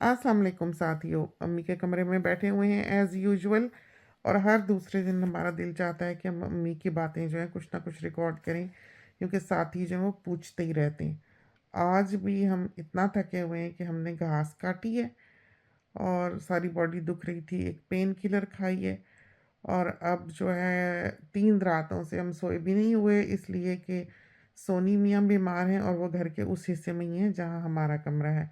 अस्सलाम वालेकुम साथियों, अम्मी के कमरे में बैठे हुए हैं एज़ यूजुअल। और हर दूसरे दिन हमारा दिल चाहता है कि हम अम्मी की बातें जो हैं कुछ ना कुछ रिकॉर्ड करें, क्योंकि साथी जो हैं वो पूछते ही रहते हैं। आज भी हम इतना थके हुए हैं कि हमने घास काटी है और सारी बॉडी दुख रही थी, एक पेन किलर खाई है। और अब जो है 3 रातों से हम सोए भी नहीं हुए, इसलिए कि सोनी मियाँ बीमार हैं और वो घर के उस हिस्से में ही हैं जहाँ हमारा कमरा है।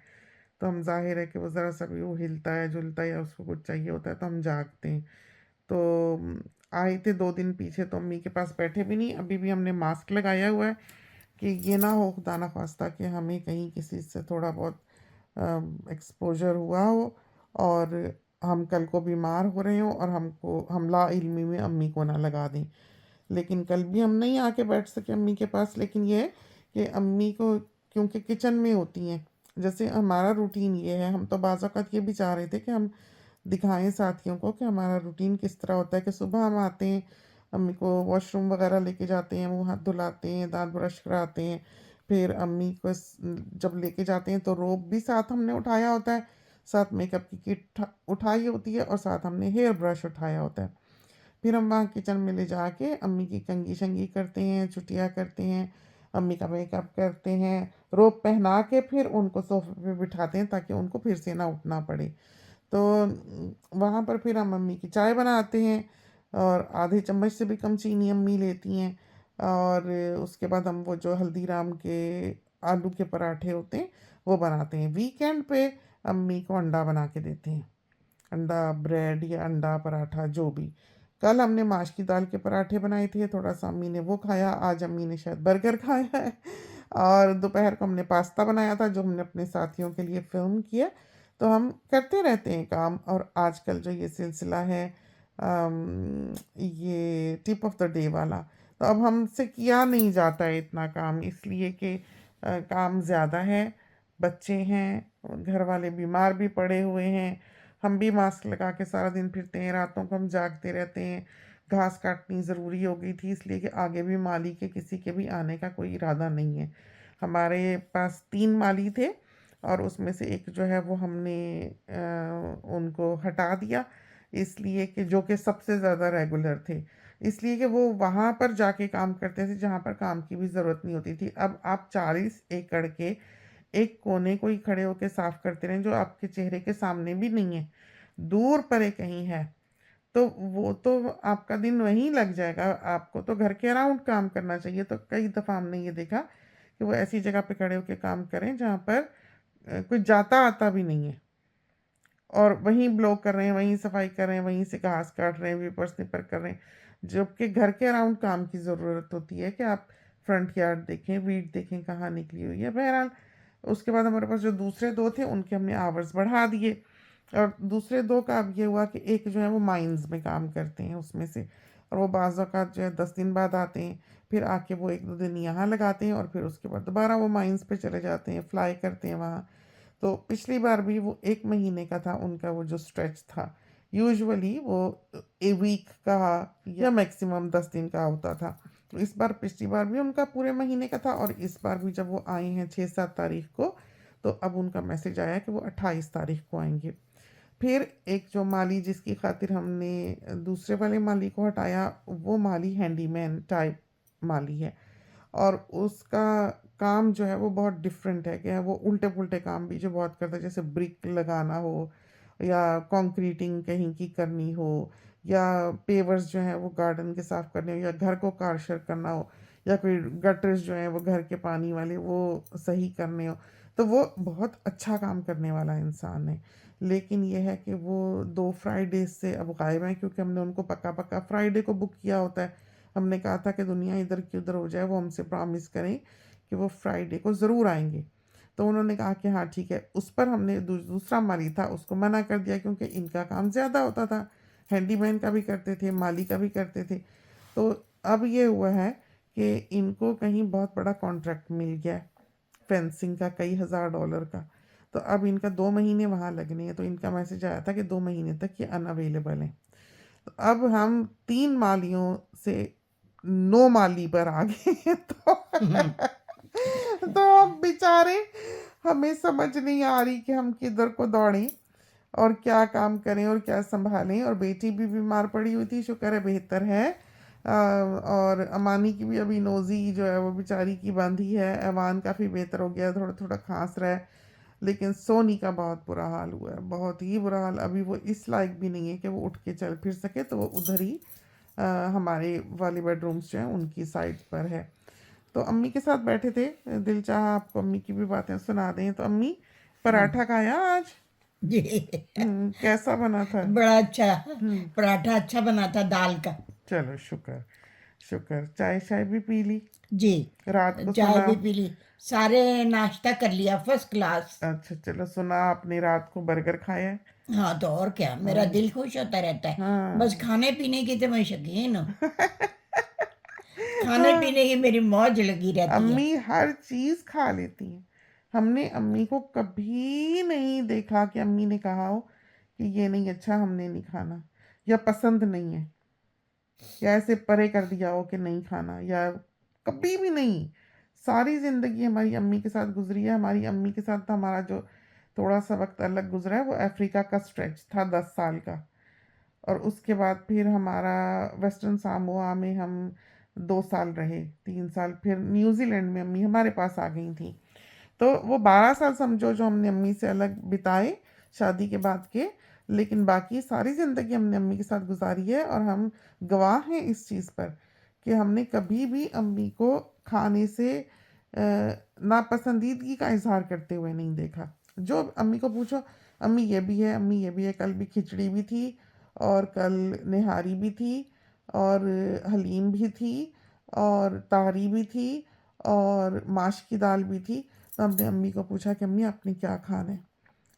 तो हम ज़ाहिर है कि वो ज़रा सा भी वो हिलता है जुलता है या उसको कुछ चाहिए होता है तो हम जागते हैं। तो आए थे 2 दिन पीछे तो अम्मी के पास बैठे भी नहीं, अभी भी हमने मास्क लगाया हुआ है कि ये ना हो खुदा ना ख्वास्ता कि हमें कहीं किसी से थोड़ा बहुत एक्सपोज़र हुआ हो और हम कल को बीमार हो रहे हों और हम लाइल्मी में अम्मी को ना लगा दें। लेकिन कल भी हम नहीं आके बैठ सके अम्मी के पास, लेकिन ये है कि अम्मी को क्योंकि किचन में होती हैं, जैसे हमारा रूटीन ये है, हम तो बाज़ औक़ात ये भी चाह रहे थे कि हम दिखाएँ साथियों को कि हमारा रूटीन किस तरह होता है कि सुबह हम आते हैं, अम्मी को वॉशरूम वग़ैरह लेके जाते हैं, मुँह हाथ धुलाते हैं, दाँत ब्रश कराते हैं। फिर अम्मी को जब लेके जाते हैं तो रोब भी साथ हमने उठाया होता है, साथ मेकअप की किट उठाई होती है और साथ हमने हेयर ब्रश उठाया होता है। फिर हम वहाँ किचन में ले जाके अम्मी की कंघी-शंघी करते हैं, छुटियाँ करते हैं, अम्मी का मेकअप करते हैं, रोब पहना के फिर उनको सोफ़े पे बिठाते हैं ताकि उनको फिर से ना उठना पड़े। तो वहाँ पर फिर हम अम्मी की चाय बनाते हैं और आधे चम्मच से भी कम चीनी अम्मी लेती हैं। और उसके बाद हम वो जो हल्दीराम के आलू के पराठे होते हैं, वो बनाते हैं। वीकेंड पे अम्मी को अंडा बना के देते हैं। अंडा ब्रेड या अंडा पराठा जो भी। कल हमने माश की दाल के पराठे बनाए थे, थोड़ा-सा अम्मी ने वो खाया, आज अम्मी ने शायद बर्गर खाया है। और दोपहर को हमने पास्ता बनाया था जो हमने अपने साथियों के लिए फ़िल्म किया। तो हम करते रहते हैं काम और आजकल जो ये सिलसिला है ये टिप ऑफ द डे वाला, तो अब हमसे किया नहीं जाता है इतना काम, इसलिए कि काम ज़्यादा है, बच्चे हैं, घर वाले बीमार भी पड़े हुए हैं, हम भी मास्क लगा के सारा दिन फिरते हैं, रातों को हम जागते रहते हैं। घास काटनी ज़रूरी हो गई थी इसलिए कि आगे भी माली के किसी के भी आने का कोई इरादा नहीं है। हमारे पास 3 माली थे और उसमें से एक जो है वो हमने उनको हटा दिया, इसलिए कि जो कि सबसे ज़्यादा रेगुलर थे। इसलिए कि वो वहाँ पर जाके काम करते थे जहाँ पर काम की भी ज़रूरत नहीं होती थी। अब आप 40 एकड़ के एक कोने को ही खड़े होके साफ करते रहें जो आपके चेहरे के सामने भी नहीं है, दूर परे कहीं है, तो वो तो आपका दिन वहीं लग जाएगा। आपको तो घर के अराउंड काम करना चाहिए। तो कई दफ़ा हमने ये देखा कि वो ऐसी जगह पे खड़े होके काम करें जहाँ पर कोई जाता-आता भी नहीं है और वहीं ब्लॉक कर रहे हैं, वहीं सफाई कर रहे हैं, वहीं से घास काट रहे हैं, वेपर्स-निपर कर रहे हैं। जबकि घर के अराउंड काम की ज़रूरत होती है कि आप फ्रंट यार्ड देखें, वीड देखें कहाँ निकली हुई है। बहरहाल उसके बाद हमारे पास जो दूसरे 2 थे उनके हमने आवर्स बढ़ा दिए और दूसरे 2 का अब ये हुआ कि एक जो है वो माइन्स में काम करते हैं उसमें से, और वो बाज़ औक़ात जो है 10 दिन बाद आते हैं, फिर आके वो 1-2 दिन यहाँ लगाते हैं और फिर उसके बाद दोबारा वो माइन्स पे चले जाते हैं, फ्लाई करते हैं वहाँ। तो पिछली बार भी वो 1 महीने का था उनका वो जो स्ट्रेच था। यूजुअली वो ए वीक का या मैक्सिमम 10 दिन का होता था। तो इस बार पिछली बार भी उनका पूरे महीने का था और इस बार भी जब वो आए हैं 6-7 तारीख को, तो अब उनका मैसेज आया कि वो 28 तारीख को आएँगे। फिर एक जो माली जिसकी खातिर हमने दूसरे वाले माली को हटाया, वो माली हैंडीमैन टाइप माली है और उसका काम जो है वो बहुत डिफरेंट है कि वो उल्टे-पुल्टे काम भी जो बहुत करता है, जैसे ब्रिक लगाना हो या कंक्रीटिंग कहीं की करनी हो या पेवर्स जो हैं वो गार्डन के साफ़ करने हो या घर को कारशर करना हो या फिर गटर्स जो हैं वो घर के पानी वाले वो सही करने हो। तो वो बहुत अच्छा काम करने वाला इंसान है। लेकिन ये है कि वो 2 फ्राइडेज़ से अब गायब हैं, क्योंकि हमने उनको पक्का-पक्का फ्राइडे को बुक किया होता है। हमने कहा था कि दुनिया इधर की उधर हो जाए, वो हमसे प्रॉमिस करें कि वो फ्राइडे को ज़रूर आएँगे। तो उन्होंने कहा कि हाँ ठीक है। उस पर हमने दूसरा माली था उसको मना कर दिया क्योंकि इनका काम ज़्यादा होता था। हैंडीमैन का भी करते थे, माली का भी करते थे। तो अब ये हुआ है कि इनको कहीं बहुत बड़ा कॉन्ट्रैक्ट मिल गया है, फेंसिंग का कई हज़ार डॉलर का। तो अब इनका 2 महीने वहाँ लगने हैं, तो इनका मैसेज आया था कि 2 महीने तक ये अनअवेलेबल हैं। तो अब हम 3 मालियों से 9 माली पर आ गए हैं तो तो हम बेचारे, हमें समझ नहीं आ रही कि हम किधर को दौड़ें और क्या काम करें और क्या संभालें। और बेटी भी बीमार पड़ी हुई थी, शुक्र है बेहतर है। और अमानी की भी अभी नोज़ी जो है वो बेचारी की बंदी है। अमान काफ़ी बेहतर हो गया, थोड़ा थोड़ा खांस रहा है। लेकिन सोनी का बहुत बुरा हाल हुआ है, बहुत ही बुरा हाल। अभी वो इस लायक भी नहीं है कि वो उठ के चल फिर सके, तो वो उधर ही अ, हमारे वाली बेडरूम्स जो हैं उनकी साइड पर है। तो अम्मी के साथ बैठे थे, दिल चाहा आपको अम्मी की भी बातें सुना दें। तो अम्मी, पराठा खाया आज? जी। कैसा बना था? बड़ा अच्छा हम्म। पराठा, अच्छा बना था दाल का। चलो शुक्र, शुक्र। चाय शाय भी पी ली? जी, रात को चाय सुना, भी पी ली, सारे नाश्ता कर लिया फर्स्ट क्लास। अच्छा चलो, सुना आपने रात को बर्गर खाया है? हाँ तो और क्या, मेरा हाँ। दिल खुश होता रहता है। बस हाँ। खाने पीने की तो मैं शौकीन हूँ। खाने हाँ, पीने की मेरी मौज लगी रहती है। अम्मी हर चीज खा लेती हैं। हमने अम्मी को कभी नहीं देखा कि अम्मी ने कहा हो कि ये नहीं अच्छा, हमने नहीं खाना, या पसंद नहीं है, या ऐसे परे कर दिया हो कि नहीं खाना, या कभी भी नहीं। सारी जिंदगी हमारी अम्मी के साथ गुजरी है। हमारी अम्मी के साथ हमारा जो थोड़ा सा वक्त अलग गुजरा है वो अफ्रीका का स्ट्रेच था, 10 साल का। और उसके बाद फिर हमारा वेस्टर्न सामोआ में हम 2 साल रहे, 3 साल। फिर न्यूजीलैंड में अम्मी हमारे पास आ गई थी। तो वो 12 साल समझो जो हमने अम्मी से अलग बिताए शादी के बाद के। लेकिन बाकी सारी ज़िंदगी हमने अम्मी के साथ गुजारी है, और हम गवाह हैं इस चीज़ पर कि हमने कभी भी अम्मी को खाने से नापसंदीदगी का इजहार करते हुए नहीं देखा। जो अम्मी को पूछो, अम्मी ये भी है, अम्मी ये भी है, कल भी खिचड़ी भी थी, और कल निहारी भी थी, और हलीम भी थी, और तारी भी थी, और माश की दाल भी थी। तो हमने अम्मी को पूछा कि अम्मी आपने क्या खाना है?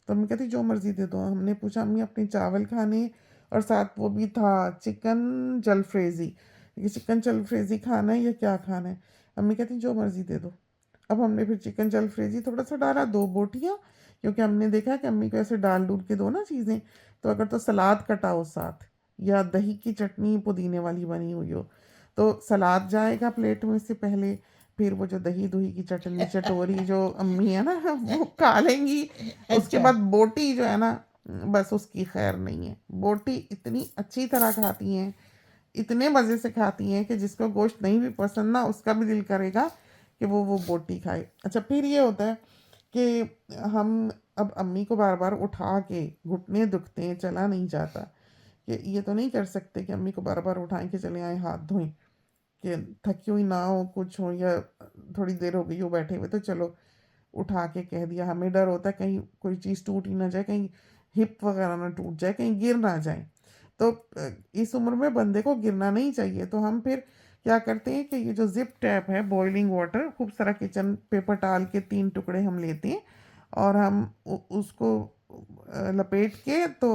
तो अम्मी कहती जो मर्ज़ी दे दो। हमने पूछा अम्मी अपने चावल खाने, और साथ वो भी था चिकन जलफ्रेज़ी, ये चिकन जलफ्रेज़ी खाना है या क्या खाना है? अम्मी कहती जो मर्ज़ी दे दो। अब हमने फिर चिकन जलफ्रेज़ी थोड़ा सा डाला, 2 बोटियाँ, क्योंकि हमने देखा कि अम्मी को ऐसे डाल डूल के दो ना चीज़ें। तो अगर तो सलाद कटा हो साथ, या दही की चटनी पुदीने वाली बनी हुई हो, तो सलाद जाएगा प्लेट में से पहले। फिर वो जो दही दुही की चटनी चटोरी जो अम्मी है ना वो खा लेंगी। उसके अच्छा। बाद बोटी जो है ना, बस उसकी खैर नहीं है। बोटी इतनी अच्छी तरह खाती हैं, इतने मज़े से खाती हैं कि जिसको गोश्त नहीं भी पसंद ना, उसका भी दिल करेगा कि वो बोटी खाए। अच्छा, फिर ये होता है कि हम अब अम्मी को बार बार उठा के, घुटने दुखते हैं, चला नहीं जाता, कि ये तो नहीं कर सकते कि अम्मी को बार बार उठाएं कि चले आए हाथ धोएं, कि थकी हुई ना हो, कुछ हो, या थोड़ी देर हो गई हो बैठे हुए, तो चलो उठा के कह दिया। हमें डर होता है कहीं कोई चीज़ टूट ही ना जाए, कहीं हिप वगैरह ना टूट जाए, कहीं गिर ना जाए। तो इस उम्र में बंदे को गिरना नहीं चाहिए। तो हम फिर क्या करते हैं कि ये जो जिप टैप है, बॉइलिंग वाटर, खूब सारा किचन पेपर डाल के 3 टुकड़े हम लेते हैं, और हम उसको लपेट के तो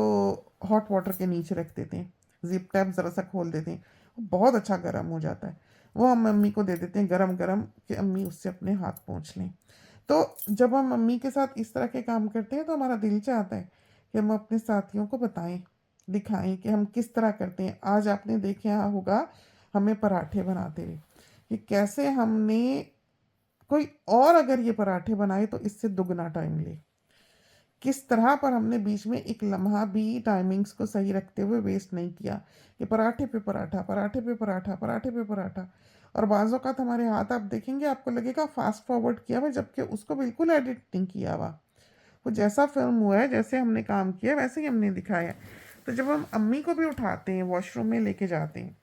हॉट वाटर के नीचे रख देते हैं। जिप टैप ज़रा सा खोल देते हैं, बहुत अच्छा गर्म हो जाता है। वो हम मम्मी को दे देते हैं गरम गरम, कि अम्मी उससे अपने हाथ पोंछ लें। तो जब हम मम्मी के साथ इस तरह के काम करते हैं तो हमारा दिल चाहता है कि हम अपने साथियों को बताएं, दिखाएं कि हम किस तरह करते हैं। आज आपने देखा होगा हमें पराठे बनाते हुए, कि कैसे हमने, कोई और अगर ये पराठे बनाए तो इससे दुगना टाइम ले, किस तरह पर हमने बीच में एक लम्हा भी टाइमिंग्स को सही रखते हुए वेस्ट नहीं किया, कि पराठे पे पराठा, पराठे पे पराठा, पराठे पे पराठा। और बाज़ औक़ात हमारे हाथ आप देखेंगे आपको लगेगा फास्ट फॉरवर्ड किया हुआ, जबकि उसको बिल्कुल एडिट नहीं किया हुआ। वो जैसा फिल्म हुआ है, जैसे हमने काम किया वैसे ही हमने दिखाया है। तो जब हम अम्मी को भी उठाते हैं, वॉशरूम में लेके जाते हैं,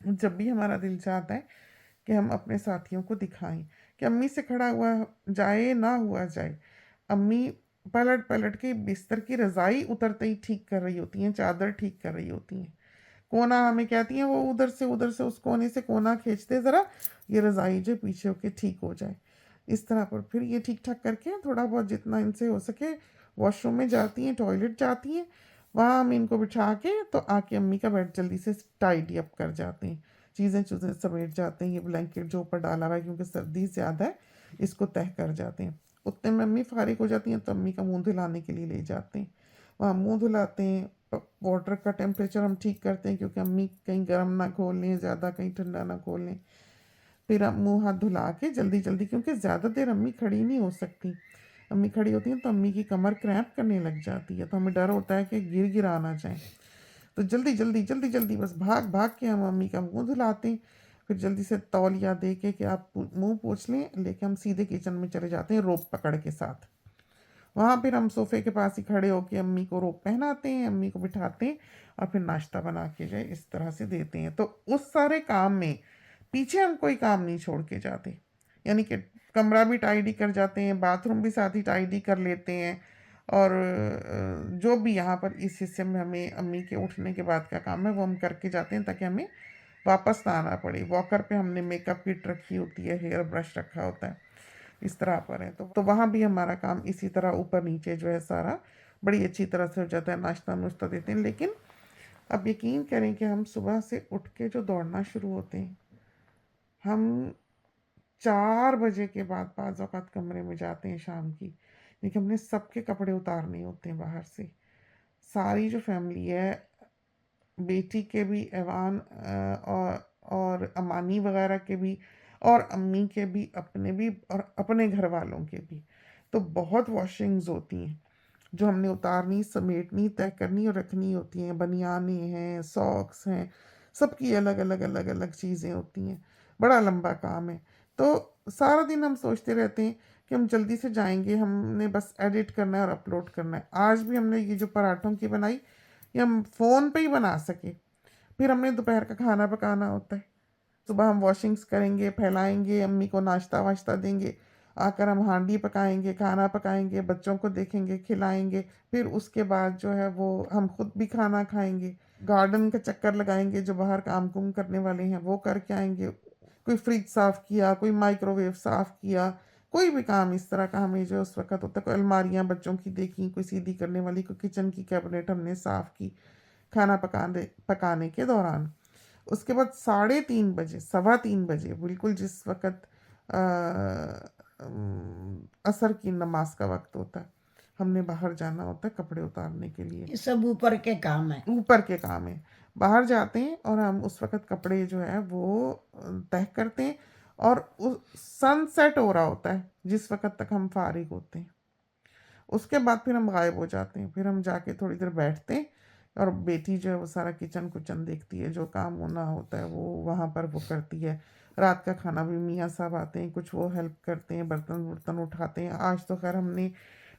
जब भी हमारा दिल चाहता है कि हम अपने साथियों को दिखाएं कि अम्मी से खड़ा हुआ जाए ना हुआ जाए, अम्मी पलट पलट के बिस्तर की रज़ाई उतरते ही ठीक कर रही होती हैं, चादर ठीक कर रही होती हैं। कोना हमें कहती हैं वो उधर से उस कोने से कोना खींचते ज़रा, ये रज़ाई जो पीछे होके ठीक हो जाए। इस तरह पर फिर ये ठीक ठाक करके थोड़ा बहुत जितना इनसे हो सके वॉशरूम में जाती हैं, टॉयलेट जाती हैं। वहाँ हम इनको बिठा के तो आके अम्मी का बेड जल्दी से टाइडी अप कर जाते हैं, चीज़ें चीज़ें समेट जाते हैं। ये ब्लैंकेट जो ऊपर डाला हुआ है क्योंकि सर्दी ज़्यादा है, इसको तह कर जाते हैं। उतने में अम्मी फारिग हो जाती हैं तो अम्मी का मुंह धुलाने के लिए ले जाते हैं। वहाँ मुंह धुलाते हैं, वाटर का टेम्परेचर हम ठीक करते हैं क्योंकि अम्मी कहीं गर्म ना खोल लें ज़्यादा, कहीं ठंडा ना खोल लें। फिर हम मुँह हाथ धुला के जल्दी-जल्दी, क्योंकि ज़्यादा देर अम्मी खड़ी नहीं हो सकती। अम्मी खड़ी होती हैं तो अम्मी की कमर क्रैम्प करने लग जाती है, तो हमें डर होता है कि गिरा ना जाएँ। तो जल्दी-जल्दी बस भाग-भाग के हम अम्मी का मुँह धुलाते हैं। फिर जल्दी से तौलिया दे के कि आप मुँह पोंछ लें, लेके हम सीधे किचन में चले जाते हैं रोब पकड़ के साथ। वहाँ फिर हम सोफ़े के पास ही खड़े होके अम्मी को रोब पहनाते हैं, अम्मी को बिठाते हैं और फिर नाश्ता बना के जो है इस तरह से देते हैं। तो उस सारे काम में पीछे हम कोई काम नहीं छोड़ के जाते। यानी कि कमरा भी टाइडी कर जाते हैं, बाथरूम भी साथ ही टाइडी कर लेते हैं, और जो भी यहाँ पर इस हिस्से में हमें अम्मी के उठने के बाद का काम है वो हम करके जाते हैं, ताकि हमें वापस ना आना पड़े। वॉकर पे हमने मेकअप किट रखी होती है, हेयर ब्रश रखा होता है, इस तरह पर है। तो वहाँ भी हमारा काम इसी तरह ऊपर नीचे जो है सारा बड़ी अच्छी तरह से हो जाता है। नाश्ता नुश्ता देते हैं। लेकिन अब यकीन करें कि हम सुबह से उठ के जो दौड़ना शुरू होते हैं, हम 4 बजे के बाद बाज़ औक़ात कमरे में जाते हैं शाम की, लेकिन हमने सबके कपड़े उतारने होते हैं बाहर से। सारी जो फैमिली है, बेटी के भी, ऐवान और अमानी वगैरह के भी, और अम्मी के भी, अपने भी, और अपने घर वालों के भी। तो बहुत वॉशिंग्स होती हैं जो हमने उतारनी, समेटनी, तय करनी और रखनी होती हैं। बनियानें हैं, सॉक्स हैं, सबकी अलग-अलग चीज़ें होती हैं। बड़ा लंबा काम है। तो सारा दिन हम सोचते रहते हैं कि हम जल्दी से जाएँगे, हमने बस एडिट करना है और अपलोड करना है। आज भी हमने ये जो पराठों की बनाई, ये हम फ़ोन पे ही बना सके। फिर हमने दोपहर का खाना पकाना होता है। सुबह हम वॉशिंग्स करेंगे, फैलाएँगे, अम्मी को नाश्ता-वाश्ता देंगे, आकर हम हांडी पकाएँगे, खाना पकाएँगे, बच्चों को देखेंगे, खिलाएँगे। फिर उसके बाद जो है वो हम खुद भी खाना खाएँगे, गार्डन का चक्कर लगाएँगे, जो बाहर काम-कुम करने वाले हैं वो करके आएँगे। कोई फ्रिज साफ़ किया, कोई माइक्रोवेव साफ़ किया, कोई भी काम इस तरह का हमें जो उस वक़्त होता है। कोई अलमारियाँ बच्चों की देखी, कोई सीधी करने वाली, कोई किचन की कैबिनेट हमने साफ़ की, खाना पकाने के दौरान। उसके बाद 3:30 बजे, सवा 3 बजे, बिल्कुल जिस वक़्त असर की नमाज़ का वक़्त होता है, हमने बाहर जाना होता है कपड़े उतारने के लिए। ये सब ऊपर के काम हैं। ऊपर के काम है। बाहर जाते हैं और हम उस वक़्त कपड़े जो है वो तह करते हैं, और सनसेट हो रहा होता है जिस वक़्त तक हम फ़ारिग होते हैं। उसके बाद फिर हम गायब हो जाते हैं। फिर हम जाके थोड़ी देर बैठते हैं, और बेटी जो है वो सारा किचन-कुचन देखती है, जो काम होना होता है वो वहाँ पर वो करती है। रात का खाना भी मियाँ साहब आते हैं, कुछ वो हेल्प करते हैं, बर्तन-वर्तन उठाते हैं। आज तो ख़ैर हमने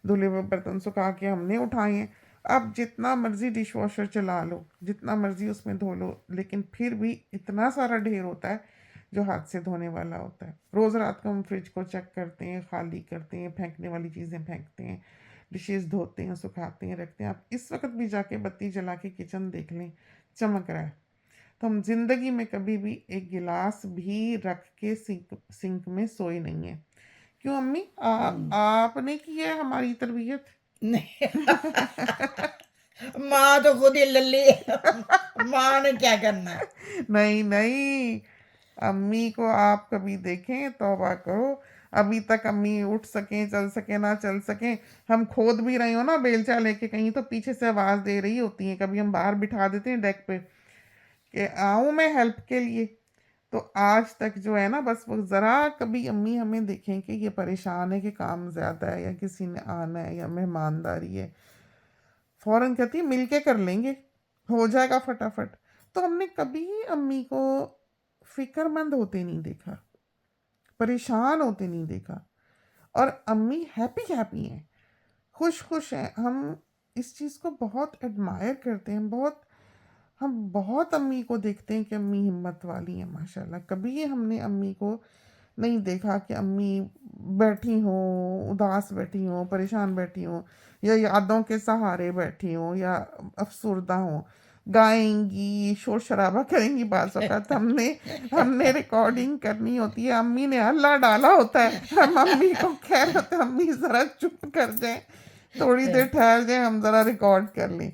धुले हुए बर्तन सुखा के हमने उठाए हैं। अब जितना मर्ज़ी डिशवॉशर चला लो, जितना मर्ज़ी उसमें धो लो, लेकिन फिर भी इतना सारा ढेर होता है जो हाथ से धोने वाला होता है। रोज़ रात को हम फ्रिज को चेक करते हैं, खाली करते हैं, फेंकने वाली चीज़ें फेंकते हैं, डिशेज़ धोते हैं, सुखाते हैं, रखते हैं। आप इस वक़्त भी जाके बत्ती जला के किचन देख लें, चमक रहा है। तो हम ज़िंदगी में कभी भी एक गिलास भी रख के सिंक में सोए नहीं हैं। क्यों अम्मी, आपने की है हमारी तरबियत? नहीं। माँ तो खुद ही लल्ली है। माँ ने क्या करना है? नहीं, अम्मी को आप कभी देखें, तौबा करो। अभी तक अम्मी उठ सकें, चल सकें, ना चल सकें, हम खोद भी रहे हो ना बेलचा लेके कहीं, तो पीछे से आवाज़ दे रही होती हैं। कभी हम बाहर बिठा देते हैं डेक पे कि आऊँ मैं हेल्प के लिए। तो आज तक जो है ना, बस वो ज़रा कभी अम्मी हमें देखें कि ये परेशान है कि काम ज़्यादा है, या किसी ने आना है, या मेहमानदारी है, फ़ौरन कहती है मिल के कर लेंगे, हो जाएगा फटाफट। तो हमने कभी अम्मी को फ़िक्रमंद होते नहीं देखा, परेशान होते नहीं देखा, और अम्मी हैप्पी हैं, खुश हैं। हम इस चीज़ को बहुत एडमायर करते हैं, हम बहुत अम्मी को देखते हैं कि अम्मी हिम्मत वाली हैं माशाल्लाह। कभी हमने अम्मी को नहीं देखा कि अम्मी बैठी हों, उदास बैठी हों, परेशान बैठी हों, या यादों के सहारे बैठी हों, या अफ़सुर्दा हों। गाएँगी, शोर-शराबा करेंगी, बाज़ औक़ात हमने हमने रिकॉर्डिंग करनी होती है, अम्मी ने हल्ला डाला होता है, हम अम्मी को कह रहे होते हैं अम्मी ज़रा चुप कर जाएँ, थोड़ी देर ठहर जाएँ, हम ज़रा रिकॉर्ड कर लें।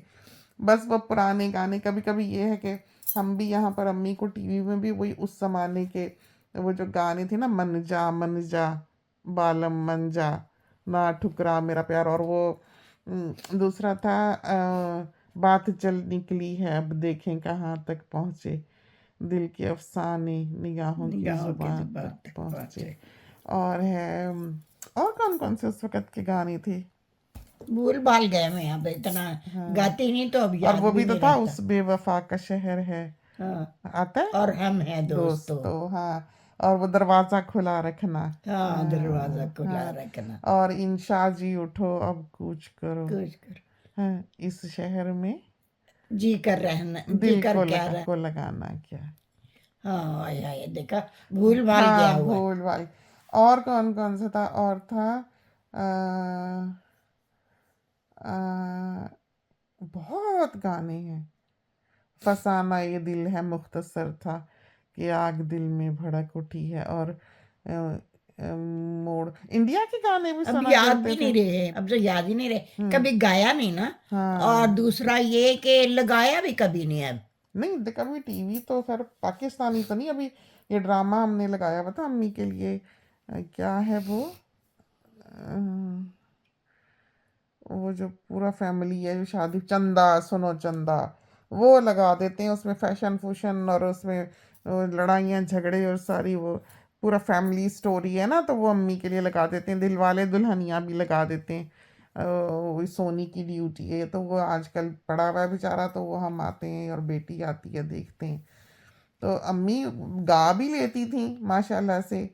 बस वो पुराने गाने, कभी-कभी ये है कि हम भी यहाँ पर अम्मी को टीवी में भी वही उस ज़माने के वो जो गाने थे ना, मन जा बालम मन जा, ना ठुकरा मेरा प्यार, और वो दूसरा था बात चल निकली है अब देखें कहाँ तक पहुँचे, दिल के अफसाने निगाहों की निगाहों के जुबान जुबान तक तक पहुँचे। पहुँचे। और है और कौन कौन से उस वक़्त के गाने थे? भूल भाल गए मैं, अब इतना हाँ, गाती नहीं तो अब और याद वो भी भी तो नहीं था, रहता। उस बेवफ़ा का शहर है, हाँ, आता है? और हम हैं दोस्तों। दोस्तों, हाँ, और वो दरवाज़ा खुला रखना। हाँ, दरवाज़ा हाँ, खुला हाँ, रखना, और इंशा जी उठो अब कूच करो। कुछ कर हाँ, इस शहर में जी कर रहना, जी दिल कर क्या रहा। को लगाना क्या। हाँ, आय हाय, देखा, भूल भाल गया हाँ, हुआ है। भूल भाई। और कौन कौन सा था? और था अ, अ, बहुत गाने हैं। फसाना ये दिल है मुख्तसर था कि आग दिल में भड़क उठी है, और मोड़ इंडिया के गाने भी अब सुना याद करते भी थे। नहीं रहे, अब तो याद ही नहीं रहे, हम्म, कभी गाया नहीं ना। और हाँ, दूसरा ये कि लगाया भी कभी नहीं अब। नहीं कभी टीवी तो खैर पाकिस्तानी तो नहीं, अभी ये ड्रामा हमने लगाया हुआ था अम्मी के लिए। क्या है वो जो पूरा फैमिली है, जो शादी, चंदा सुनो चंदा, वो लगा देते हैं। उसमें फैशन फूशन और उसमें लड़ाइयाँ झगड़े और सारी वो पूरा फैमिली स्टोरी है ना, तो वो अम्मी के लिए लगा देते हैं। दिलवाले दुल्हनिया भी लगा देते हैं। वो सोनी की ड्यूटी है, तो वो आजकल पड़ा हुआ है बेचारा, तो वो हम आते हैं और बेटी आती है, देखते हैं। तो अम्मी गा भी लेती थी माशाल्लाह से,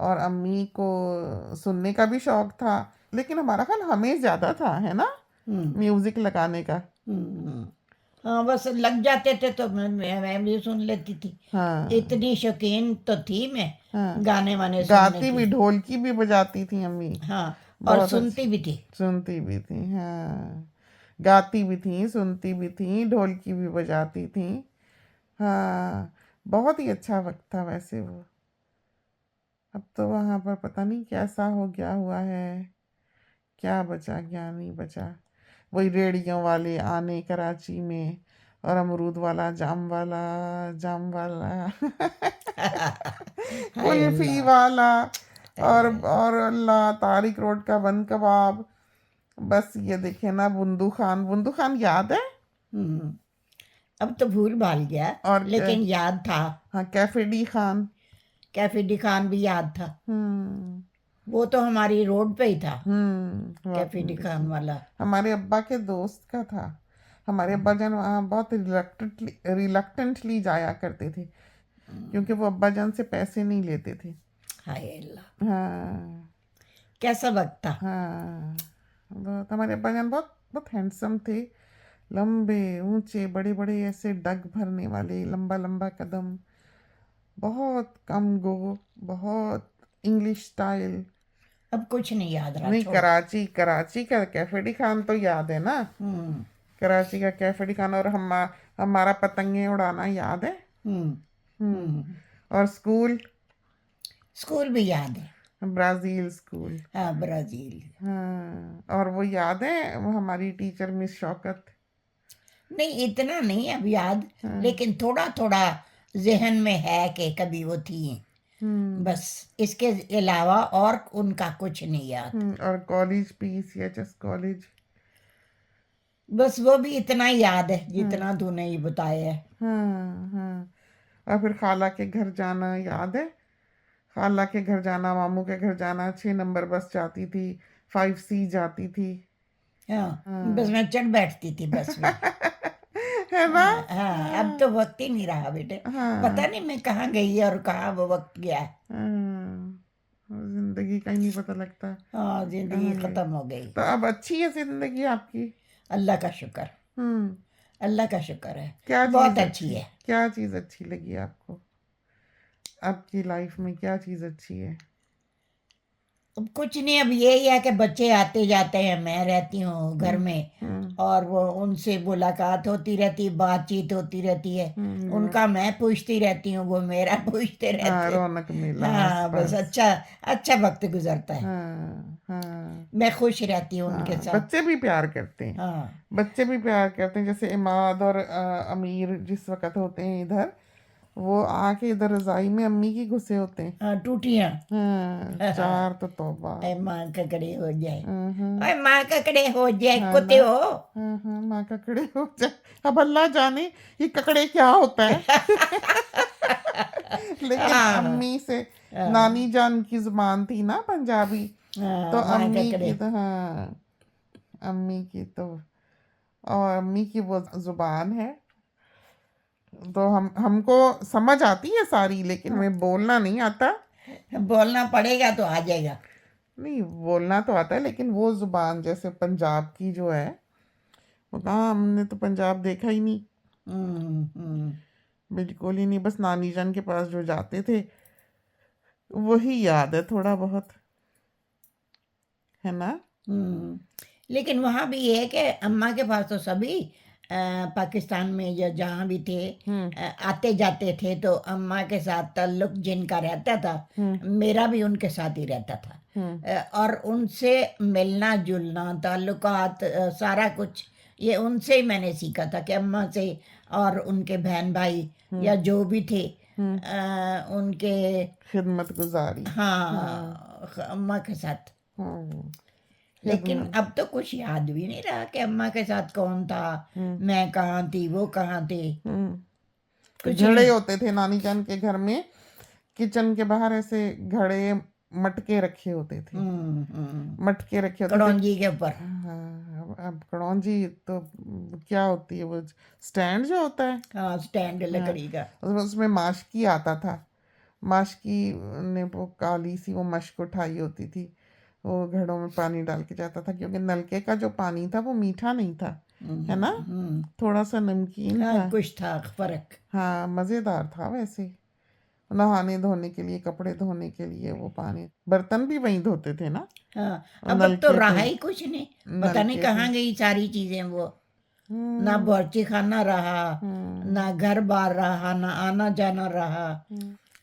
और अम्मी को सुनने का भी शौक था, लेकिन हमारा ख्याल हमें ज़्यादा था, है ना, हम्म म्यूज़िक लगाने का। हम्म। हाँ, बस लग जाते थे तो मैं भी सुन लेती थी। हाँ, इतनी शौकीन तो थी मैं हाँ, गाने वाने सुनने गाती की। भी, ढोलकी भी बजाती थी अम्मी, हाँ, और बहुत सुनती अच्छी। भी थी। सुनती भी थी, हाँ, गाती भी थी, सुनती भी थी, ढोलकी भी बजाती थी। हाँ, बहुत ही अच्छा वक्त था वैसे वो। अब तो वहाँ पर पता नहीं कैसा हो गया हुआ है, क्या बचा क्या नहीं बचा। वही रेड़ियों वाले आने कराची में, और अमरूद वाला जाम वाला हाय कुल्फी अल्लाह। वाला, हाय हाय। और अल्लाह तारिक रोड का बन कबाब। बस ये देखे ना, बुंदू खान याद है? हम्म, अब तो भूल भाल गया, और लेकिन याद था। हाँ, cafe D Khan. Cafe D Khan भी याद था। हम्म, वो तो हमारी रोड पे ही था, cafe D walking Khan distance. वाला। हमारे अब्बा के दोस्त का था। हमारे अब्बा जान वहाँ बहुत रिलक्टेंटली जाया करते थे, क्योंकि वो अब्बा जान से पैसे नहीं लेते थे। हाय अल्लाह, हाँ, कैसा वक्त था। हाँ, बहुत, हमारे अब्बा जान बहुत बहुत हैंडसम थे, लंबे ऊंचे बड़े बड़े, ऐसे डग भरने वाले, लंबा लंबा कदम, बहुत कम गो, बहुत इंग्लिश स्टाइल। अब कुछ नहीं याद रहा, नहीं, छोड़ो। कराची कराची का कैफे डी खान तो याद है ना। हम्म कराची का कैफे डी खान, और हमारा पतंगे उड़ाना याद है। हम्म हम्म, हम्म। और स्कूल, स्कूल भी याद है। Brazil school. हाँ, ब्राज़ील। हाँ, और वो याद है, वो हमारी टीचर मिस शौकत। नहीं, इतना नहीं अब याद, हाँ, लेकिन थोड़ा थोड़ा जहन में है कि कभी वो थी। हम्म, बस इसके अलावा और उनका कुछ नहीं याद। और कॉलेज, PCHS कॉलेज। बस वो भी इतना ही याद है हाँ, जितना तूने ही बताया है। हाँ, हाँ, और फिर खाला के घर जाना याद है? खाला के घर जाना, मामू के घर जाना, 6 नंबर बस जाती थी, 5C जाती थी। हाँ, बस हाँ मैं चढ़ बैठती थी बस में। है ना। हाँ हाँ, अब हाँ, तो वक्त ही नहीं रहा बेटे। पता हाँ, नहीं मैं कहाँ गई और कहाँ वो वक्त गया है। हाँ, जिंदगी का ही नहीं पता लगता हाँ, जिंदगी कहाँ गई। खत्म हो गई। तो अब अच्छी है जिंदगी आपकी? अल्लाह का शुक्र। हम्म, अल्लाह का शुक्र है। क्या बहुत चीज़ अच्छी अच्छी, है। क्या चीज़ अच्छी लगी आपको? आपकी लाइफ में क्या चीज़ अच्छी है? अब कुछ नहीं, अब यही है कि बच्चे आते जाते हैं, मैं रहती हूँ घर हम्म, में, हम्म, और वो उनसे मुलाकात होती रहती, बातचीत होती रहती है। रो, उनका मैं पूछती रहती हूँ, वो मेरा पूछते हाँ, रहते रौनक मेला हैं। आस हाँ, बस पास। अच्छा, अच्छा वक्त गुजरता है। हाँ, हाँ, मैं खुश रहती हूँ उनके हाँ, साथ। बच्चे भी प्यार करते हैं। हाँ बच्चे भी प्यार करते हैं, जैसे इमाद और अमीर जिस वक्त होते हैं इधर, वो आके इधर रजाई में अम्मी की घुसे होते हैं। हाँ, टूटियाँ। हाँ, चार तो तौबा। अरे माँ ककड़े हो जाए। हाँ, अरे माँ ककड़े हो जाए, हाँ ना, कुत्ते हो। हाँ, हाँ, माँ ककड़े हो जाए। अब अल्लाह जाने ये ककड़े क्या होता है। लेकिन हाँ अम्मी से हाँ नानी जान की जुबान थी ना पंजाबी, तो माँ अम्मी ककड़े। की तो हाँ, अम्मी की तो, और अम्मी की वो जुबान है, तो हमको समझ आती है सारी, लेकिन हमें बोलना नहीं आता। बोलना पड़ेगा तो आ जाएगा। नहीं, बोलना तो आता है, लेकिन वो जुबान जैसे पंजाब की जो है, वो कहाँ, हमने तो पंजाब देखा ही नहीं, हम्म। बिल्कुल ही नहीं। बस नानी जान के पास जो जाते थे वही याद है थोड़ा बहुत, है ना। हम्म। लेकिन वहाँ भी ये है कि अम्मा के पास तो सभी पाकिस्तान में या जहाँ भी थे हम्म आते जाते थे, तो अम्मा के साथ ताल्लुक जिनका रहता था, हम्म मेरा भी उनके साथ ही रहता था। हम्म और उनसे मिलना जुलना, ताल्लुकात, सारा कुछ ये उनसे ही मैंने सीखा था कि अम्मा से और उनके बहन भाई हम्म या जो भी थे हम्म उनके, खिदमत गुजारी। हाँ हाँ अम्मा के साथ। हाँ, लेकिन खिदमत। अब तो कुछ याद भी नहीं रहा कि अम्मा के साथ कौन था, हम्म मैं कहाँ थी, वो कहाँ थे, कुछ घड़े नहीं। होते थे नानी जान के घर में, किचन के बाहर ऐसे घड़े, मटके रखे होते थे, हम्म। मटके रखे होते थे। कड़ौंजी के ऊपर। हाँ, अब कड़ौंजी तो क्या होती है वो, स्टैंड जो होता है। हाँ स्टैंड हाँ, लकड़ी का। उसमें माशकी आता था, माशकी ने वो काली सी वो मश्क उठाई होती थी, वो घड़ों में पानी डाल के जाता था, क्योंकि नलके का जो पानी था वो मीठा नहीं था, है ना, हम्म। थोड़ा सा नमकीन हाँ था। कुछ था फर्क। हाँ, मज़ेदार था वैसे। नहाने धोने के लिए, कपड़े धोने के लिए वो पानी, बर्तन भी वहीं धोते थे ना, हाँ और अब तो नलके रहा थे, ही कुछ नहीं। पता नहीं नलके थे। कहाँ गई सारी चीजें वो। ना हम्म बावर्ची खाना रहा, हम्म ना घर बार रहा, ना आना जाना रहा।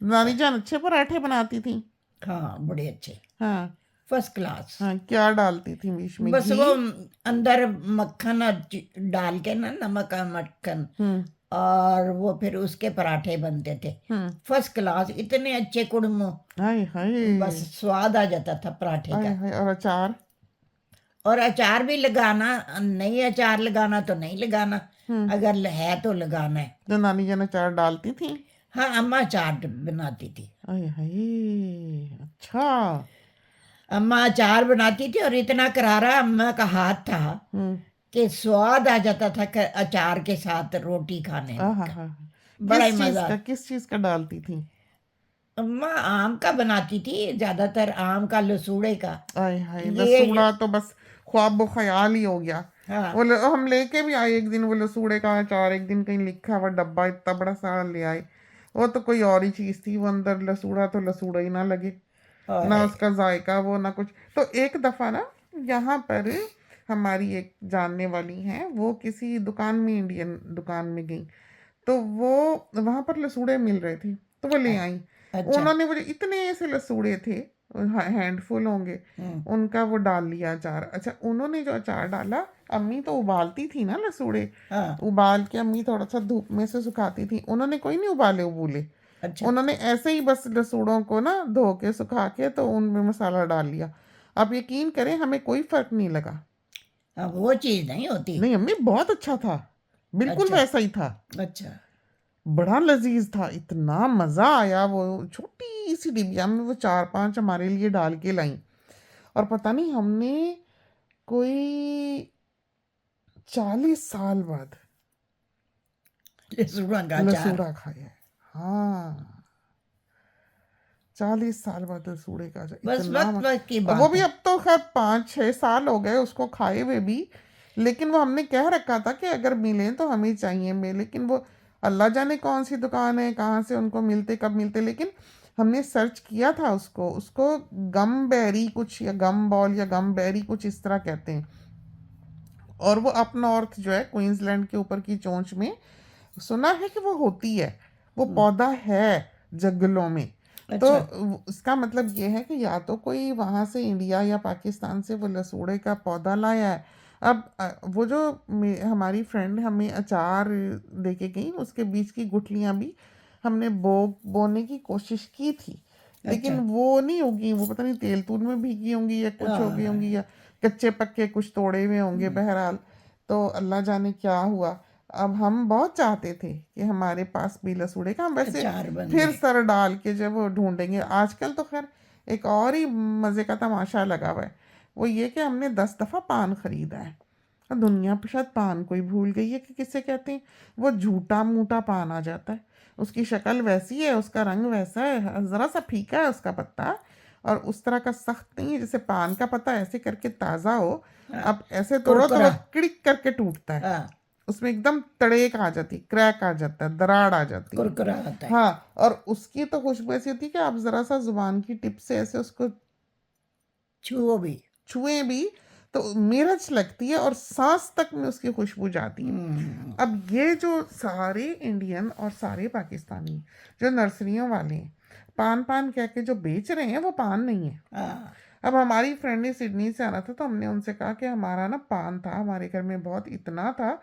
नानी जान अच्छे पराठे बनाती थी। हाँ बड़े अच्छे, हाँ फर्स्ट क्लास। हाँ, क्या डालती थी बीच में, बस घी। वो अंदर मक्खन और डाल के ना, नमक और मक्खन, हम्म और वो फिर उसके पराठे बनते थे हम्म फर्स्ट क्लास, इतने अच्छे कुड़मो। हाय हाय, बस स्वाद आ जाता था पराठे हाय का। हाय, और अचार। और अचार भी लगाना, नहीं अचार लगाना तो नहीं लगाना, हम्म अगर है तो लगाना है। तो नानी जान अचार डालती थी। हाँ अम्मा अचार बनाती थी। हाय हाय, अच्छा। अम्मा अचार बनाती थी और इतना करारा अम्मा का हाथ था हम्म कि स्वाद आ जाता था अचार के साथ रोटी खाने हाँ का। हाँ, बड़ा ही किस चीज मजा। का, किस चीज का डालती थी। अम्मा आम का बनाती थी, ज्यादातर आम का, लसूड़े का। आय हाय, ये लसूड़ा तो बस ख्वाब ख्याल ही हो गया। हाँ हम लेके भी आए एक दिन वो लसूड़े का अचार, एक दिन कहीं लिखा हुआ डब्बा इतना बड़ा सारा ले आए, वो तो कोई और ही चीज थी, वो अंदर लसूड़ा तो लसूड़ा ही ना लगे, और ना उसका जायका वो, ना कुछ। तो एक दफा ना, यहाँ पर हमारी एक जानने वाली हैं, वो किसी दुकान में, इंडियन दुकान में गई, तो वो वहां पर लसूड़े मिल रहे थे, तो वो ले आई। अच्छा। उन्होंने मुझे, इतने से लसूड़े थे, हैंडफुल होंगे, हम्म। उनका वो डाल लिया अचार। अच्छा, उन्होंने जो अचार डाला, अम्मी तो उबालती थी ना लसूड़े, हाँ उबाल के अम्मी थोड़ा सा धूप में से सुखाती थी, उन्होंने कोई नहीं उबाले उबूले, अच्छा। उन्होंने ऐसे ही बस लसूड़ों को ना धो के सुखा के तो उनमें मसाला डाल लिया। आप यकीन करें, हमें कोई फर्क नहीं लगा। हाँ वो चीज नहीं होती। नहीं अम्मी, बहुत अच्छा था, बिल्कुल अच्छा वैसा ही था, अच्छा। बड़ा लजीज था, इतना मजा आया। वो छोटी सी डिबिया में वो चार पांच हमारे लिए डाल के लाई, और पता नहीं हमने कोई 40 साल बाद लहसुन का अचार। लसूड़ा खाया है। हाँ, 40 साल बाद लसूड़े का अचार, बस इतना वक्त वक्त की और वो बात भी है। अब तो खैर 5-6 साल हो गए उसको खाए हुए भी, लेकिन वो हमने कह रखा था कि अगर मिले तो हमें चाहिए में, लेकिन वो अल्लाह जाने कौन सी दुकान है, कहाँ से उनको मिलते, कब मिलते, लेकिन हमने सर्च किया था उसको उसको गम बेरी कुछ, या गम बॉल, या गम बेरी कुछ इस तरह कहते हैं, और वो अप नॉर्थ जो है क्वींसलैंड के ऊपर की चोंच में सुना है कि वो होती है, वो हम्म। पौधा है जंगलों में। तो अच्छा। इसका मतलब ये है कि या तो कोई वहां से इंडिया या पाकिस्तान से वो लसूड़े का पौधा लाया है। अब वो जो हमारी फ्रेंड हमें अचार देके गई, उसके बीच की गुठलियां भी हमने बोने की कोशिश की थी, अच्छा। लेकिन वो नहीं होगी, वो पता नहीं तेल तूल में भीगी होंगी या कुछ हो गई होंगी, हाँ। या कच्चे पक्के कुछ तोड़े हुए होंगे, बहरहाल। तो अल्लाह जाने क्या हुआ। अब हम बहुत चाहते थे कि हमारे पास भी लसूड़े का हम वैसे अचार बन फिर जाए। सर डाल के जब वो ढूंढेंगे। आजकल तो खैर एक और ही मज़े का तमाशा लगा हुआ है, वो ये कि हमने 10 दफ़ा पान खरीदा है। और दुनिया पे शायद पान कोई भूल गई है कि किसे कहते हैं। वो झूठा मूठा पान आ जाता है, उसकी शक्ल वैसी है, उसका रंग वैसा है, ज़रा सा फीका है उसका पत्ता, और उस तरह का सख्त नहीं है जैसे पान का पत्ता ऐसे करके ताज़ा हो। हाँ, आप ऐसे तोड़ो तो वो कुरकुरा। क्लिक करके टूटता है, हाँ, उसमें एकदम तड़ेक आ जाती, क्रैक आ जाता है, दरार आ जाती है। कुरकुरा होता है। हाँ, और उसकी तो खुशबू ऐसी होती है कि आप ज़रा सा ज़ुबान की टिप से ऐसे उसको छुओ भी। छुएं भी तो मिर्च लगती है और सांस तक में उसकी खुशबू जाती है। अब ये जो सारे इंडियन और सारे पाकिस्तानी जो नर्सरियों वाले हैं, पान पान कह के जो बेच रहे हैं, वो पान नहीं है। हाँ, अब हमारी फ्रेंड ने सिडनी से आना था, तो हमने उनसे कहा कि हमारा ना पान था हमारे घर में बहुत, इतना था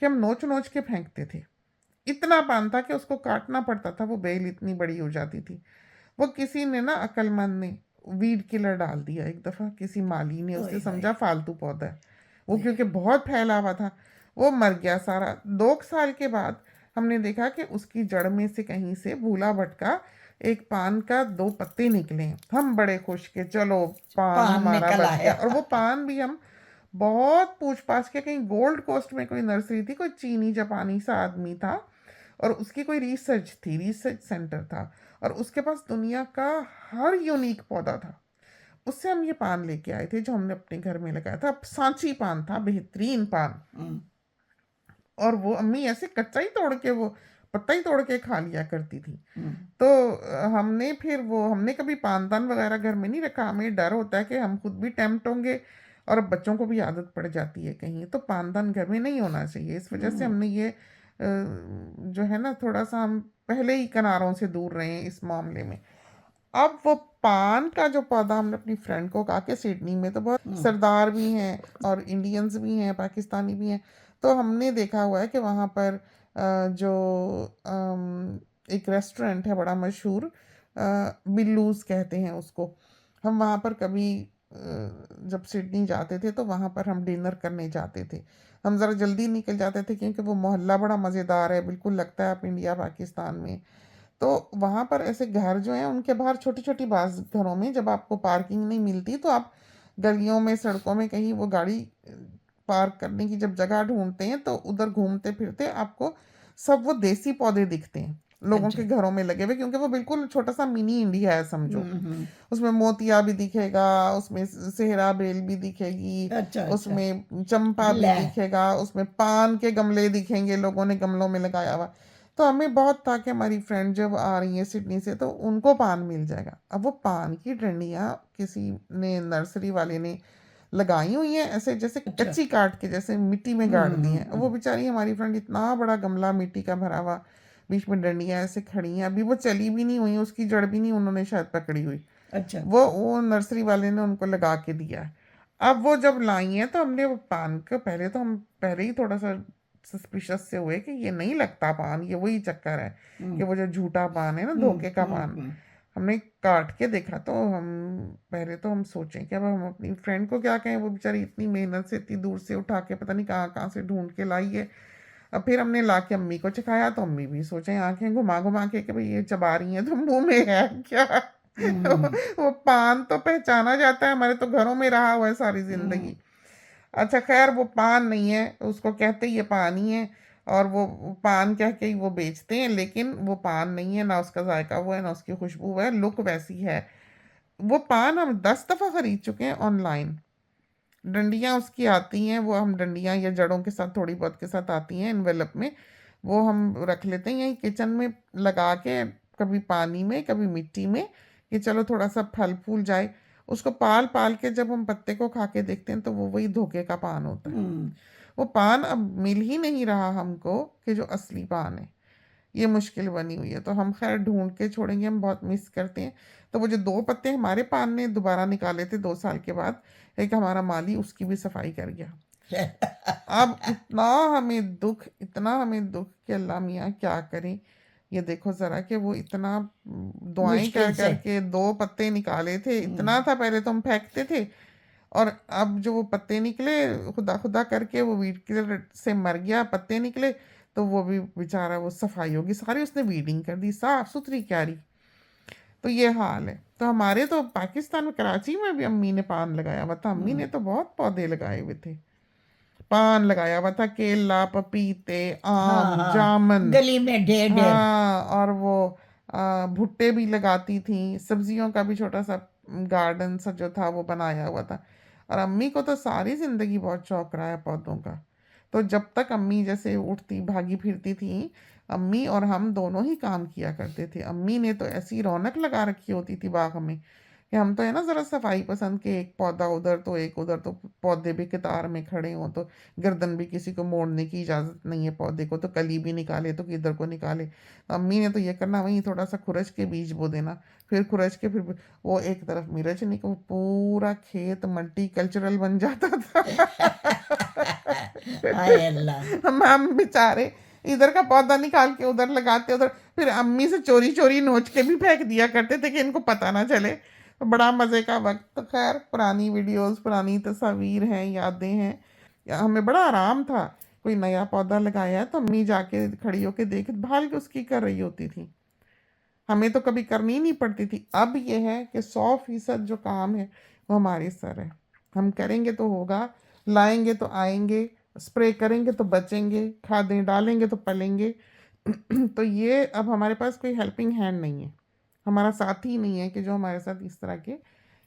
कि हम नोच नोच के फेंकते थे। इतना पान था कि उसको काटना पड़ता था, वो बेल इतनी बड़ी हो जाती थी। वो किसी ने ना अक्लमंद ने वीड किलर डाल दिया एक दफ़ा, किसी माली ने, उसने ओए होए, समझा फालतू पौधा है वो, ओए क्योंकि होए। बहुत फैला हुआ था। वो मर गया सारा। 2 साल के बाद हमने देखा कि उसकी जड़ में से कहीं से भूला भटका एक पान का 2 पत्ते निकले। हम बड़े खुश के चलो पान पान हमारा निकल बच गया। आया। और वो पान भी हम बहुत पूछ पाछ के, कहीं गोल्ड कोस्ट में कोई नर्सरी थी, कोई चीनी जापानी सा आदमी था, और उसकी कोई रिसर्च थी, रिसर्च सेंटर था, और उसके पास दुनिया का हर यूनिक पौधा था। उससे हम ये पान लेके आए थे जो हमने अपने घर में लगाया था। सांची पान था, बेहतरीन पान। हम्म, और वो अम्मी ऐसे कच्चा ही तोड़ के, वो पत्ता ही तोड़ के खा लिया करती थी। हम्म, तो हमने फिर वो, हमने कभी पानदान वगैरह घर में नहीं रखा। हमें डर होता है कि हम खुद भी टेम्प्ट होंगे, और अब बच्चों को भी आदत पड़ जाती है कहीं, तो पानदान घर में नहीं होना चाहिए। इस वजह से हमने ये जो है ना, थोड़ा सा हम पहले ही किनारों से दूर रहे हैं इस मामले में। अब वो पान का जो पौधा, हमने अपनी फ्रेंड को कहा कि सिडनी में तो बहुत हम्म, सरदार भी हैं और इंडियंस भी हैं, पाकिस्तानी भी हैं। तो हमने देखा हुआ है कि वहाँ पर जो एक रेस्टोरेंट है बड़ा मशहूर, बिल्लूज कहते हैं उसको। हम वहाँ पर कभी जब सिडनी जाते थे तो वहाँ पर हम डिनर करने जाते थे। हम ज़रा जल्दी निकल जाते थे क्योंकि वो मोहल्ला बड़ा मज़ेदार है, बिल्कुल लगता है आप इंडिया पाकिस्तान में। तो वहाँ पर ऐसे घर जो हैं उनके बाहर छोटी छोटी बाज घरों में जब आपको पार्किंग नहीं मिलती, तो आप गलियों में, सड़कों में कहीं वो गाड़ी पार्क करने की जब जगह ढूंढते हैं, तो उधर घूमते फिरते आपको सब वो देसी पौधे दिखते हैं लोगों अच्छा। के घरों में लगे हुए, क्योंकि वो बिल्कुल छोटा सा मिनी इंडिया है समझो। हम्म। उसमें मोतिया भी दिखेगा, उसमें सेहरा बेल भी दिखेगी, अच्छा, अच्छा। उसमें चंपा भी ले। दिखेगा, उसमें पान के गमले दिखेंगे, लोगों ने गमलों में लगाया हुआ। तो हमें बहुत था कि हमारी फ्रेंड जब आ रही है सिडनी से तो उनको पान मिल जाएगा। अब वो पान की डंडियाँ किसी ने, नर्सरी वाले ने लगाई हुई हैं ऐसे, जैसे अच्छा। कच्ची काट के, जैसे मिट्टी में गाड़ दी हैं। अब वो हम्म। बेचारी हमारी फ्रेंड, इतना बड़ा गमला मिट्टी का भरा हुआ, बीच में डंडियाँ ऐसे खड़ी हैं, अभी वो चली भी नहीं हुई, उसकी जड़ भी नहीं उन्होंने शायद पकड़ी हुई। अच्छा। वो नर्सरी वाले ने उनको लगा के दिया है। अब वो जब लाई हैं तो हमने वो पान का, पहले तो हम पहले ही थोड़ा सा सस्पिशियस से हुए कि ये नहीं लगता पान, ये वही चक्कर है हम्म, कि वो जो झूठा पान है ना, हम्म, धोखे का पान। हमने काट के देखा तो हम, पहले तो हम सोचें कि अब हम अपनी फ्रेंड को क्या कहें, वो बेचारी इतनी मेहनत से इतनी दूर से उठा के पता नहीं कहाँ कहाँ से ढूंढ के लाई है। अब फिर हमने ला के अम्मी को चखाया तो अम्मी भी सोचें आंखें घुमा घुमा के कि भाई ये चबा रही हैं तो मुंह में है क्या। हम्म, वो पान तो पहचाना जाता है, हमारे तो घरों में रहा हुआ है सारी हम्म, जिंदगी। अच्छा खैर, वो पान नहीं है, उसको कहते ही ये पान ही है, और वो पान कह के ही वो बेचते हैं, लेकिन वो पान नहीं है, ना उसका जायका वो है, ना उसकी खुशबू है, लुक वैसी है। वो पान हम 10 दफ़ा खरीद चुके हैं ऑनलाइन। डंडियाँ उसकी आती हैं, वो हम डंडियाँ या जड़ों के साथ, थोड़ी बहुत के साथ आती हैं एनवेलप में, वो हम रख लेते हैं यहीं किचन में लगा के, कभी पानी में कभी मिट्टी में, कि चलो थोड़ा सा फल फूल जाए। उसको पाल पाल के जब हम पत्ते को खा के देखते हैं तो वो वही धोखे का पान होता है। हम्म। वो पान अब मिल ही नहीं रहा हमको कि जो असली पान है। ये मुश्किल बनी हुई है, तो हम खैर ढूंढ के छोड़ेंगे, हम बहुत मिस करते हैं। तो वो जो 2 पत्ते हमारे पान ने दोबारा निकाले थे 2 साल के बाद, एक हमारा माली उसकी भी सफाई कर गया। अब इतना हमें दुख, इतना हमें दुख कि अल्लाह मियाँ क्या करें। ये देखो ज़रा कि वो इतना दुआएं कर मुश्किल से। कर के 2 पत्ते निकाले थे, इतना हम्म, था, पहले तो हम फेंकते थे, और अब जो वो पत्ते निकले, खुदा खुदा करके वो वीड किलर से मर गया, पत्ते निकले, तो वो भी बेचारा, वो सफाई होगी सारी उसने वीडिंग कर दी, साफ सुथरी क्यारी। तो ये हाल है। तो हमारे तो पाकिस्तान में, कराची में भी अम्मी ने पान लगाया हुआ था। अम्मी ने तो बहुत पौधे लगाए हुए थे, पान लगाया हुआ था, केला, पपीते, हाँ आम, हाँ, जामुन। गली में ढेर ढेर। हाँ, और वो भुट्टे भी लगाती थी, सब्जियों का भी छोटा सा गार्डन सा जो था वो बनाया हुआ था। और अम्मी को तो सारी जिंदगी बहुत शौक रहा है पौधों का। तो जब तक अम्मी जैसे उठती भागी फिरती थी, अम्मी और हम दोनों ही काम किया करते थे। अम्मी ने तो ऐसी रौनक लगा रखी होती थी बाग में कि हम तो है ना ज़रा सफाई पसंद के, एक पौधा उधर तो एक उधर, तो पौधे भी कतार में खड़े हों, तो गर्दन भी किसी को मोड़ने की इजाज़त नहीं है पौधे को, तो कली भी निकाले तो किधर को निकाले। अम्मी ने तो ये करना, वहीं थोड़ा सा खुरच के बीज बो देना, फिर खुरच के फिर वो एक तरफ मिर्च निकल, पूरा खेत मल्टी कल्चरल बन जाता था। हाय अल्लाह। हम बेचारे इधर का पौधा निकाल के उधर लगाते, उधर फिर अम्मी से चोरी चोरी नोच के भी फेंक दिया करते थे कि इनको पता ना चले। तो बड़ा मज़े का वक्त। तो खैर, पुरानी वीडियोस, पुरानी तस्वीर हैं, यादें हैं। हमें बड़ा आराम था। कोई नया पौधा लगाया है तो अम्मी जाके खड़ी होके देख भाल के उसकी कर रही होती थी। हमें तो कभी करनी नहीं पड़ती थी। अब ये है कि 100% जो काम है वो हमारे सर है। हम करेंगे तो होगा, लाएंगे तो आएंगे, स्प्रे करेंगे तो बचेंगे, खादें डालेंगे तो पलेंगे। तो ये अब हमारे पास कोई हेल्पिंग हैंड नहीं है, हमारा साथी नहीं है कि जो हमारे साथ इस तरह के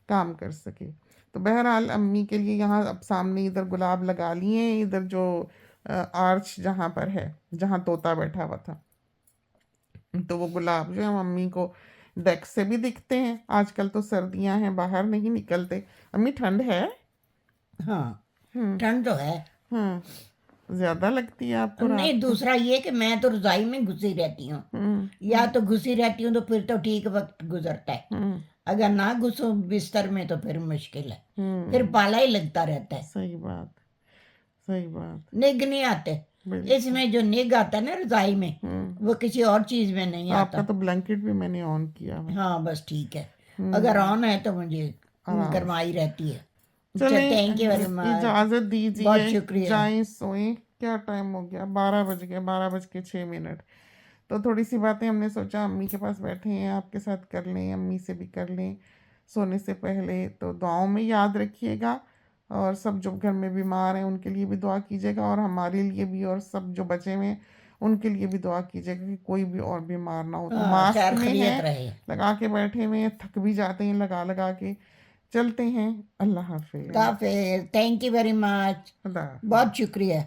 काम कर सके। तो बहरहाल अम्मी के लिए यहाँ अब सामने इधर गुलाब लगा लिए हैं, इधर जो आर्च जहाँ पर है, जहाँ तोता बैठा हुआ था, तो वो गुलाब जो है मम्मी को डेस्क से भी दिखते हैं। आजकल तो सर्दियां हैं, बाहर नहीं निकलते। अम्मी, ठंड है? हाँ, हम्म। ठंड तो है। ज्यादा लगती है आपको नहीं, रात को? दूसरा ये कि मैं तो रजाई में घुसी रहती हूँ। हम्म। या तो घुसी रहती हूँ तो फिर तो ठीक वक्त गुजरता है। हम्म। अगर ना घुसो बिस्तर में तो फिर मुश्किल है, फिर हम्म। पाला ही लगता रहता है। सही बात, सही बात। निग नहीं आते। बिल्कुल। इसमें जो निग आता है ना रजाई में, हम्म। वो किसी और चीज में नहीं आपका आता। तो ब्लैंकेट भी मैंने ऑन किया हुआ है। हाँ बस ठीक है। अगर हम्म। ऑन है तो मुझे आराम से। गरमाई रहती है। अच्छा, चलें, थैंक यू वेरी मच। इजाज़त बहुत दीजिए, शुक्रिया। जाएं सोएं। क्या टाइम हो गया? 12 बज गए, 12 बज के 6 मिनट। तो थोड़ी सी बातें हमने सोचा अम्मी के पास बैठे हैं, आपके साथ कर लें, अम्मी से भी कर लें सोने से पहले। तो दुआओं में याद रखिएगा, और सब जो घर में बीमार हैं उनके लिए भी दुआ कीजिएगा, और हमारे लिए भी, और सब जो बचे हुए हैं उनके लिए भी दुआ कीजिएगा कि कोई भी और बीमार ना हो। तो हाँ, मास्क खैर में खैरियत हैं, रहे। लगा के बैठे हुए हैं, थक भी जाते हैं लगा लगा के। चलते हैं। अल्लाह हाफिज। काफी। Thank you very much. खुदा बहुत हाफिज। शुक्रिया।